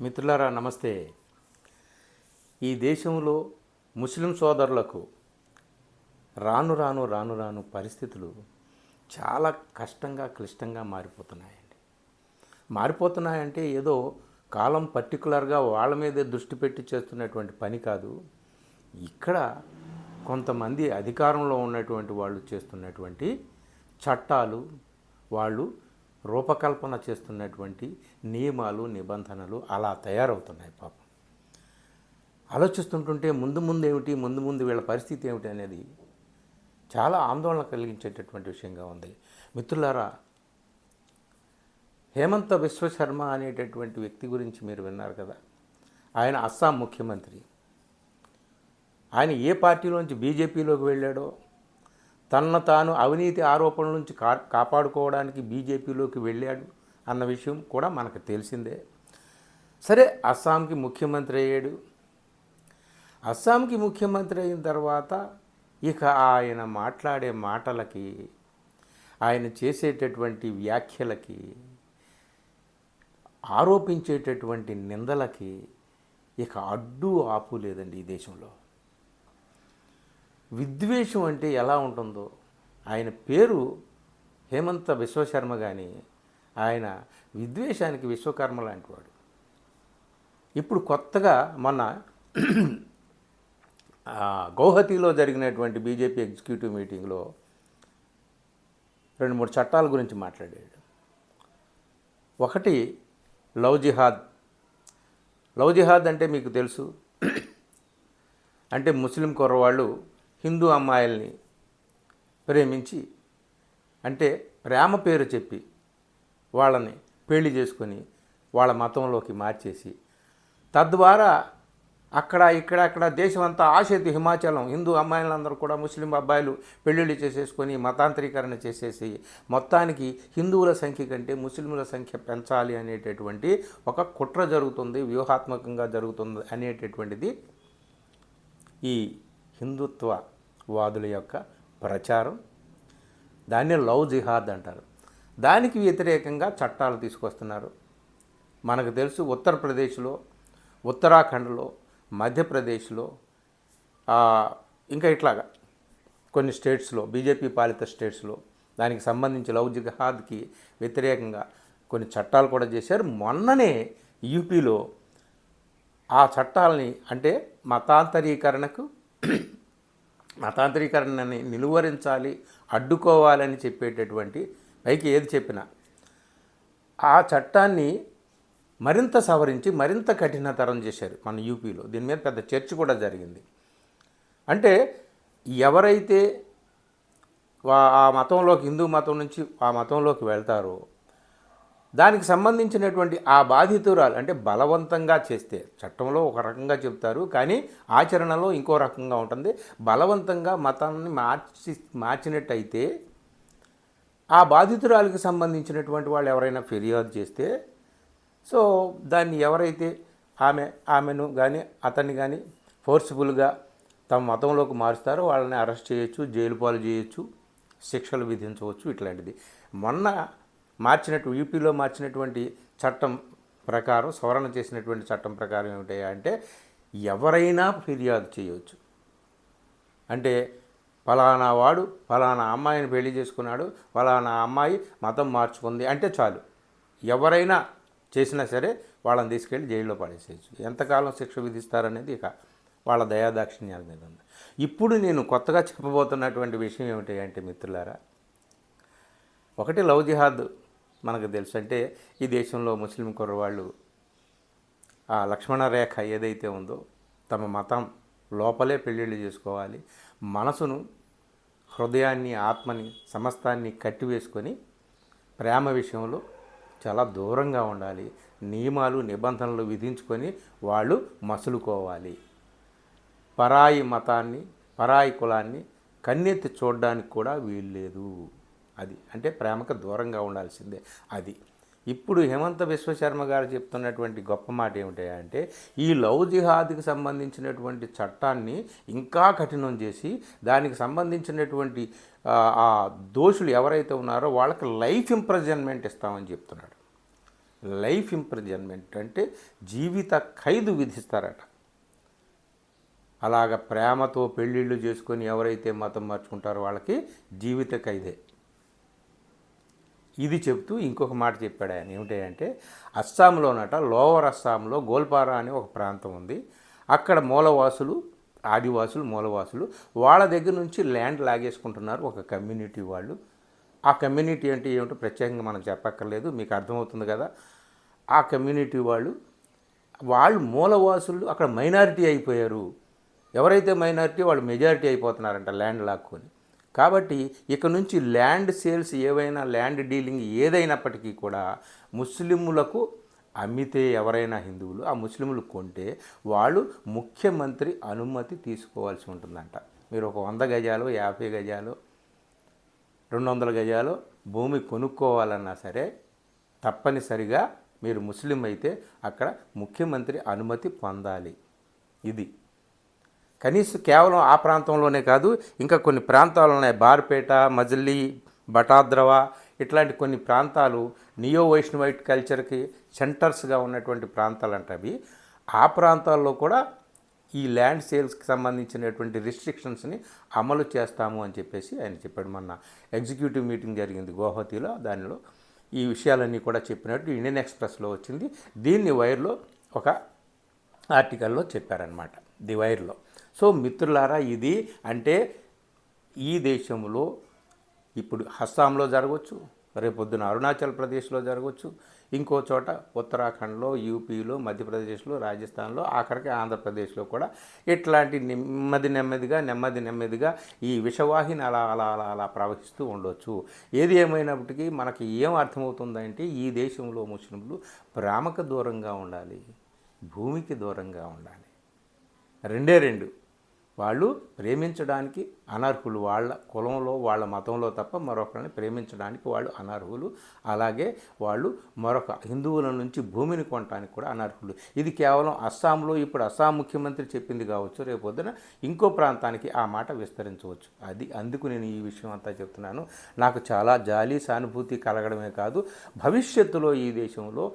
మిత్రులారా నమస్తే. ఈ దేశంలో ముస్లిం సోదరులకు రాను రాను రాను రాను పరిస్థితులు చాలా కష్టంగా క్లిష్టంగా మారిపోతున్నాయండి. మారిపోతున్నాయంటే ఏదో కాలం పర్టికులర్గా వాళ్ళ మీదే దృష్టి పెట్టి చేస్తున్నటువంటి పని కాదు. ఇక్కడ కొంతమంది అధికారంలో ఉన్నటువంటి వాళ్ళు చేస్తున్నటువంటి చట్టాలు, వాళ్ళు రూపకల్పన చేస్తున్నటువంటి నియమాలు నిబంధనలు అలా తయారవుతున్నాయి. పాపం ఆలోచిస్తుంటుంటే ముందు వీళ్ళ పరిస్థితి ఏమిటి అనేది చాలా ఆందోళన కలిగించేటటువంటి విషయంగా ఉంది. మిత్రులారా, హేమంత విశ్వశర్మ అనేటటువంటి వ్యక్తి గురించి మీరు విన్నారు కదా. ఆయన అస్సాం ముఖ్యమంత్రి. ఆయన ఏ పార్టీలోంచి బీజేపీలోకి వెళ్ళాడో, తనను తాను అవినీతి ఆరోపణల నుంచి కాపాడుకోవడానికి బీజేపీలోకి వెళ్ళాడు అన్న విషయం కూడా మనకు తెలిసిందే. సరే, అస్సాంకి ముఖ్యమంత్రి అయ్యాడు. అస్సాంకి ముఖ్యమంత్రి అయిన తర్వాత ఇక ఆయన మాట్లాడే మాటలకి, ఆయన చేసేటటువంటి వ్యాఖ్యలకి, ఆరోపించేటటువంటి నిందలకి ఇక అడ్డు ఆపు లేదండి ఈ దేశంలో. విద్వేషం అంటే ఎలా ఉంటుందో, ఆయన పేరు హేమంత విశ్వశర్మ, కానీ ఆయన విద్వేషానికి విశ్వకర్మ లాంటివాడు. ఇప్పుడు కొత్తగా మొన్న గౌహతిలో జరిగినటువంటి బీజేపీ ఎగ్జిక్యూటివ్ మీటింగ్లో 2-3 చట్టాల గురించి మాట్లాడాడు. ఒకటి లవ్ జిహాద్. లవ్ జిహాద్ అంటే మీకు తెలుసు, అంటే ముస్లిం కుర్రవాళ్ళు హిందూ అమ్మాయిల్ని ప్రేమించి, అంటే ప్రేమ పేరు చెప్పి వాళ్ళని పెళ్లి చేసుకొని వాళ్ళ మతంలోకి మార్చేసి, తద్వారా అక్కడ దేశమంతా ఆసేతు హిమాచలం హిందూ అమ్మాయిలందరూ కూడా ముస్లిం అబ్బాయిలు పెళ్ళిళ్ళు చేసేసుకొని మతాంతరీకరణ చేసేసి మొత్తానికి హిందువుల సంఖ్య కంటే ముస్లింల సంఖ్య పెంచాలి అనేటటువంటి ఒక కుట్ర జరుగుతుంది, వ్యూహాత్మకంగా జరుగుతుంది అనేటటువంటిది ఈ హిందుత్వ వాదుల యొక్క ప్రచారం. దాన్ని లవ్ జిహాద్ అంటారు. దానికి వ్యతిరేకంగా చట్టాలు తీసుకొస్తున్నారు. మనకు తెలుసు, ఉత్తరప్రదేశ్లో, ఉత్తరాఖండ్లో, మధ్యప్రదేశ్లో, ఇంకా ఇట్లాగా కొన్ని స్టేట్స్లో, బీజేపీ పాలిత స్టేట్స్లో దానికి సంబంధించి లవ్ జిహాద్కి వ్యతిరేకంగా కొన్ని చట్టాలు కూడా చేశారు. మొన్ననే యూపీలో ఆ చట్టాలని, అంటే మతాంతరీకరణని నిలువరించాలి, అడ్డుకోవాలని చెప్పేటటువంటి, పైకి ఏది చెప్పినా ఆ చట్టాన్ని మరింత సవరించి మరింత కఠినతరం చేశారు మన యూపీలో. దీని మీద పెద్ద చర్చ కూడా జరిగింది. అంటే ఎవరైతే ఆ మతంలోకి, హిందూ మతం నుంచి ఆ మతంలోకి వెళ్తారో దానికి సంబంధించినటువంటి ఆ బాధితురాలు, అంటే బలవంతంగా చేస్తే, చట్టంలో ఒక రకంగా చెప్తారు కానీ ఆచరణలో ఇంకో రకంగా ఉంటుంది. బలవంతంగా మతాన్ని మార్చినట్టయితే ఆ బాధితురాలికి సంబంధించినటువంటి వాళ్ళు ఎవరైనా ఫిర్యాదు చేస్తే, సో దాన్ని ఎవరైతే ఆమెను కానీ అతన్ని కానీ ఫోర్స్ఫుల్గా తమ మతంలోకి మారుస్తారో వాళ్ళని అరెస్ట్ చేయొచ్చు, జైలు పాలు చేయొచ్చు, శిక్షలు విధించవచ్చు. ఇట్లాంటిది మొన్న యూపీలో మార్చినటువంటి చట్టం ప్రకారం, సవరణ చేసినటువంటి చట్టం ప్రకారం ఏమిటంటే ఎవరైనా ఫిర్యాదు చేయవచ్చు. అంటే ఫలానా వాడు ఫలానా అమ్మాయిని పెళ్లి చేసుకున్నాడు, ఫలానా అమ్మాయి మతం మార్చుకుంది అంటే చాలు, ఎవరైనా చేసినా సరే వాళ్ళని తీసుకెళ్ళి జైల్లో పడేసేయచ్చు. ఎంతకాలం శిక్ష విధిస్తారనేది ఇక వాళ్ళ దయాదాక్షిణ్యాల మీద ఉంది. ఇప్పుడు నేను కొత్తగా చెప్పబోతున్నటువంటి విషయం ఏమిటి అంటే మిత్రులారా, ఒకటి లవ్ జిహాద్ మనకు తెలుసు. అంటే ఈ దేశంలో ముస్లిం కుర్రవాళ్ళు ఆ లక్ష్మణ రేఖ ఏదైతే ఉందో, తమ మతం లోపలే పెళ్ళిళ్ళు చేసుకోవాలి, మనసును, హృదయాన్ని, ఆత్మని, సమస్తాన్ని కట్టివేసుకొని ప్రేమ విషయంలో చాలా దూరంగా ఉండాలి, నియమాలు నిబంధనలు విధించుకొని వాళ్ళు మసులుకోవాలి. పరాయి మతాన్ని, పరాయి కులాన్ని కన్నెత్తి చూడడానికి కూడా వీల్లేదు. అది అంటే ప్రేమకు దూరంగా ఉండాల్సిందే. అది ఇప్పుడు హేమంత విశ్వశర్మ గారు చెప్తున్నటువంటి గొప్ప మాట ఏమిటంటే, ఈ లవ్ జిహాద్కి సంబంధించినటువంటి చట్టాన్ని ఇంకా కఠినం చేసి దానికి సంబంధించినటువంటి ఆ దోషులు ఎవరైతే ఉన్నారో వాళ్ళకి లైఫ్ ఇంప్రిజన్మెంట్ ఇస్తామని చెప్తున్నాడు. లైఫ్ ఇంప్రిజన్మెంట్ అంటే జీవిత ఖైదు విధిస్తారట. అలాగ ప్రేమతో పెళ్ళిళ్ళు చేసుకొని ఎవరైతే మతం మార్చుకుంటారో వాళ్ళకి జీవిత ఖైదే. ఇది చెప్తూ ఇంకొక మాట చెప్పాడు ఆయన. ఏమిటంటే అస్సాంలోనట, లోవర్ అస్సాంలో గోల్పారా అనే ఒక ప్రాంతం ఉంది. అక్కడ మూలవాసులు, ఆదివాసులు, మూలవాసులు వాళ్ళ దగ్గర నుంచి ల్యాండ్ లాగేసుకుంటున్నారు ఒక కమ్యూనిటీ వాళ్ళు. ఆ కమ్యూనిటీ అంటే ఏమిటో ప్రత్యేకంగా మనం చెప్పక్కర్లేదు, మీకు అర్థమవుతుంది కదా. ఆ కమ్యూనిటీ వాళ్ళు మూలవాసులు అక్కడ మైనారిటీ అయిపోయారు. ఎవరైతే మైనారిటీ వాళ్ళు మెజారిటీ అయిపోతున్నారంట ల్యాండ్ లాక్కొని. కాబట్టి ఇక నుంచి ల్యాండ్ సేల్స్ ఏవైనా, ల్యాండ్ డీలింగ్ ఏదైనప్పటికీ కూడా ముస్లింలకు అమ్మితే ఎవరైనా హిందువులు ఆ ముస్లింలు కొంటే వాళ్ళు ముఖ్యమంత్రి అనుమతి తీసుకోవాల్సి ఉంటుందంట. మీరు ఒక 100 గజాలు, 50 గజాలు, 200 గజాలు భూమి కొనుక్కోవాలన్నా సరే తప్పనిసరిగా మీరు ముస్లిం అయితే అక్కడ ముఖ్యమంత్రి అనుమతి పొందాలి. ఇది కనీసం కేవలం ఆ ప్రాంతంలోనే కాదు, ఇంకా కొన్ని ప్రాంతాలు ఉన్నాయి. బార్పేట, మజిలీ, బటాద్రవ ఇట్లాంటి కొన్ని ప్రాంతాలు నియో వైష్ణవైట్ కల్చర్కి సెంటర్స్గా ఉన్నటువంటి ప్రాంతాలు అంటే అవి. ఆ ప్రాంతాల్లో కూడా ఈ ల్యాండ్ సేల్స్కి సంబంధించినటువంటి రిస్ట్రిక్షన్స్ని అమలు చేస్తాము అని చెప్పేసి ఆయన చెప్పాడు. మొన్న ఎగ్జిక్యూటివ్ మీటింగ్ జరిగింది గువాహతిలో, దానిలో ఈ విషయాలన్నీ కూడా చెప్పినట్టు ఇండియన్ ఎక్స్ప్రెస్లో వచ్చింది. దీన్ని వైర్లో ఒక ఆర్టికల్లో చెప్పారనమాట, ది వైర్లో. సో మిత్రులారా, ఇది అంటే ఈ దేశంలో ఇప్పుడు అస్సాంలో జరగవచ్చు, రేపొద్దున అరుణాచల్ ప్రదేశ్లో జరగవచ్చు, ఇంకో చోట ఉత్తరాఖండ్లో, యూపీలో, మధ్యప్రదేశ్లో, రాజస్థాన్లో, ఆఖరికి ఆంధ్రప్రదేశ్లో కూడా ఇట్లాంటి నెమ్మదిగా ఈ విషవాహిని అలా ప్రవహిస్తూ ఉండొచ్చు. ఏది ఏమైనప్పటికీ మనకి ఏం అర్థమవుతుందంటే ఈ దేశంలో ముస్లింలు ప్రేమకు దూరంగా ఉండాలి, భూమికి దూరంగా ఉండాలి. రెండు వాళ్ళు ప్రేమించడానికి అనర్హులు. వాళ్ళ కులంలో, వాళ్ళ మతంలో తప్ప మరొకరిని ప్రేమించడానికి వాళ్ళు అనర్హులు. అలాగే వాళ్ళు మరొక హిందువుల నుంచి భూమిని కొనడానికి కూడా అనర్హులు. ఇది కేవలం అస్సాంలో ఇప్పుడు అస్సాం ముఖ్యమంత్రి చెప్పింది కావచ్చు, రేపొద్దున ఇంకో ప్రాంతానికి ఆ మాట విస్తరించవచ్చు. అందుకు నేను ఈ విషయం అంతా చెప్తున్నాను. నాకు చాలా జాలి, సానుభూతి కలగడమే కాదు, భవిష్యత్తులో ఈ దేశంలో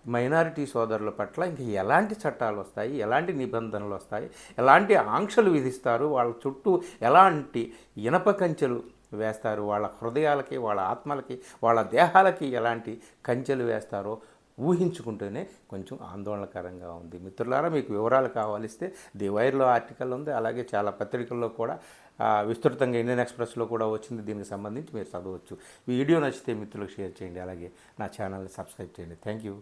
మైనారిటీ సోదరుల పట్ల ఇంక ఎలాంటి చట్టాలు వస్తాయి, ఎలాంటి నిబంధనలు వస్తాయి, ఎలాంటి ఆంక్షలు విధిస్తారు, వాళ్ళ చుట్టూ ఎలాంటి ఇనప కంచెలు వేస్తారు, వాళ్ళ హృదయాలకి, వాళ్ళ ఆత్మలకి, వాళ్ళ దేహాలకి ఎలాంటి కంచెలు వేస్తారో ఊహించుకుంటూనే కొంచెం ఆందోళనకరంగా ఉంది. మిత్రులారా, మీకు వివరాలు కావాలిస్తే ది వైర్లో ఆర్టికల్ ఉంది, అలాగే చాలా పత్రికల్లో కూడా విస్తృతంగా ఇండియన్ ఎక్స్ప్రెస్లో కూడా వచ్చింది. దీనికి సంబంధించి మీరు చదవచ్చు. ఈ వీడియో నచ్చితే మిత్రులకు షేర్ చేయండి, అలాగే నా ఛానల్ని సబ్స్క్రైబ్ చేయండి. Thank you.